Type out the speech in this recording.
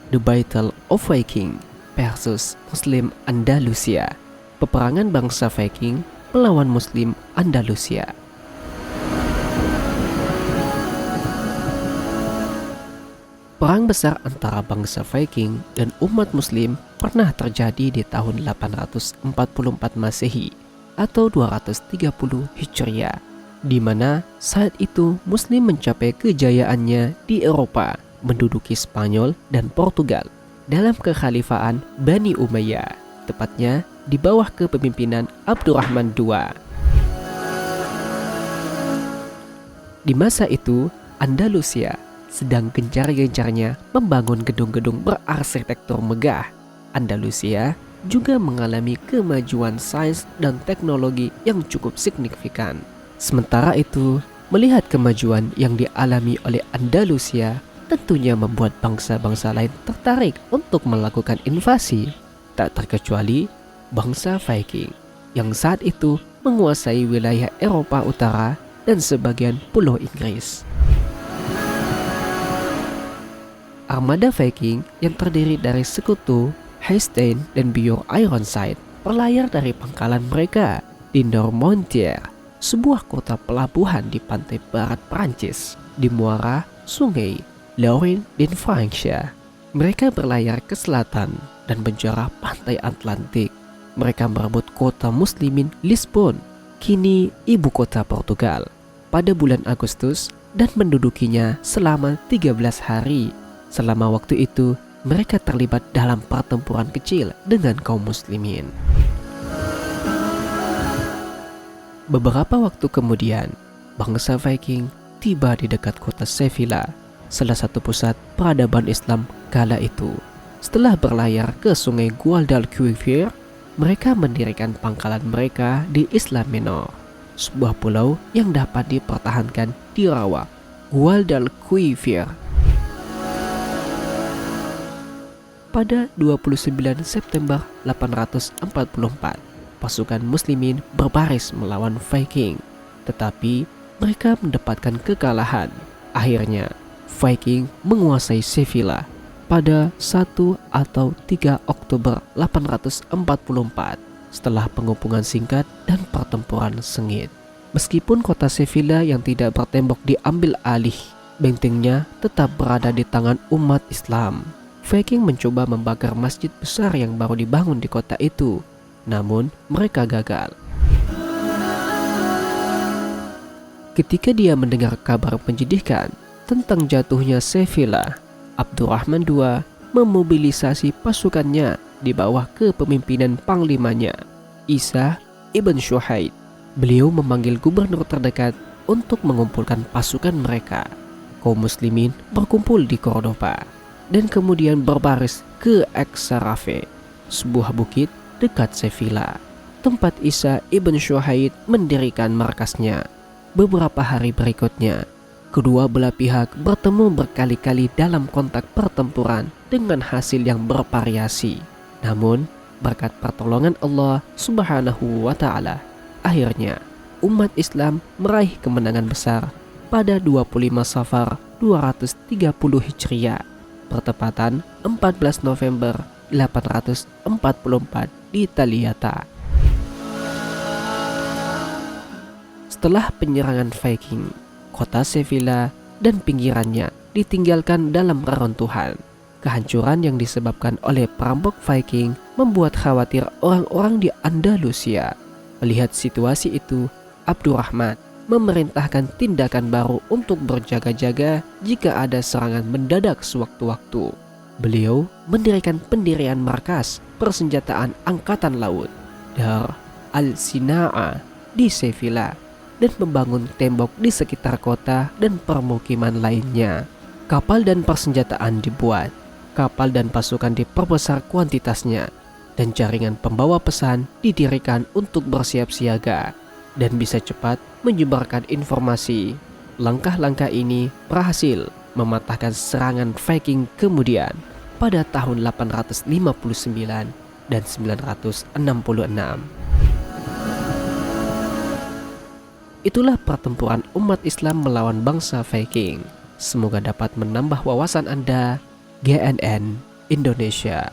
The Battle of Viking versus Muslim Andalusia. Peperangan bangsa Viking melawan Muslim Andalusia. Perang besar antara bangsa Viking dan umat Muslim pernah terjadi di tahun 844 Masehi atau 230 Hijriah, di mana saat itu Muslim mencapai kejayaannya di Eropa, menduduki Spanyol dan Portugal dalam kekhalifahan Bani Umayyah, tepatnya di bawah kepemimpinan Abdurrahman II. Di masa itu, Andalusia sedang gencar-gencarnya membangun gedung-gedung berarsitektur megah. Andalusia juga mengalami kemajuan sains dan teknologi yang cukup signifikan. Sementara itu, melihat kemajuan yang dialami oleh Andalusia tentunya membuat bangsa-bangsa lain tertarik untuk melakukan invasi, tak terkecuali bangsa Viking yang saat itu menguasai wilayah Eropa Utara dan sebagian pulau Inggris. Armada Viking yang terdiri dari sekutu Haystein dan Bjorn Ironside berlayar dari pangkalan mereka di Noirmoutier, sebuah kota pelabuhan di pantai barat Prancis, di muara sungai Loire dan Francia. Mereka berlayar ke selatan dan menjarah pantai Atlantik. Mereka merebut kota Muslimin Lisbon, kini ibu kota Portugal, pada bulan Agustus dan mendudukinya selama 13 hari. Selama waktu itu, mereka terlibat dalam pertempuran kecil dengan kaum muslimin. Beberapa waktu kemudian, bangsa Viking tiba di dekat kota Sevilla, salah satu pusat peradaban Islam kala itu. Setelah berlayar ke sungai Guadalquivir, mereka mendirikan pangkalan mereka di Isla Menor, sebuah pulau yang dapat dipertahankan di rawa Guadalquivir. Pada 29 September 844, pasukan muslimin berbaris melawan Viking, tetapi mereka mendapatkan kekalahan. Akhirnya, Viking menguasai Sevilla pada 1 atau 3 Oktober 844 setelah pengepungan singkat dan pertempuran sengit. Meskipun kota Sevilla yang tidak bertembok diambil alih, bentengnya tetap berada di tangan umat Islam. Viking mencoba membakar masjid besar yang baru dibangun di kota itu, namun mereka gagal. Ketika dia mendengar kabar menyedihkan tentang jatuhnya Sevilla, Abdurrahman II memobilisasi pasukannya di bawah kepemimpinan panglimanya, Isa ibn Shuhaid. Beliau memanggil gubernur terdekat untuk mengumpulkan pasukan mereka. Kaum muslimin berkumpul di Cordoba dan kemudian berbaris ke Exarafe, sebuah bukit dekat Sevilla, tempat Isa ibn Shuhaid mendirikan markasnya. Beberapa hari berikutnya, kedua belah pihak bertemu berkali-kali dalam kontak pertempuran dengan hasil yang bervariasi. Namun, berkat pertolongan Allah Subhanahu wa Ta'ala, akhirnya umat Islam meraih kemenangan besar pada 25 Safar 230 Hijriah, bertepatan 14 November 844 di Taliata. Setelah penyerangan Viking, kota Sevilla dan pinggirannya ditinggalkan dalam reruntuhan. Kehancuran yang disebabkan oleh perampok Viking membuat khawatir orang-orang di Andalusia. Melihat situasi itu, Abdurrahman memerintahkan tindakan baru untuk berjaga-jaga jika ada serangan mendadak sewaktu-waktu. Beliau mendirikan pendirian markas persenjataan Angkatan Laut Dar al-Sinaa di Sevilla dan membangun tembok di sekitar kota dan permukiman lainnya. Kapal dan persenjataan dibuat, kapal dan pasukan diperbesar kuantitasnya, dan jaringan pembawa pesan didirikan untuk bersiap siaga dan bisa cepat menyebarkan informasi. Langkah-langkah ini berhasil mematahkan serangan Viking kemudian pada tahun 859 dan 966. Itulah pertempuran umat Islam melawan bangsa Viking. Semoga dapat menambah wawasan Anda. GNN Indonesia.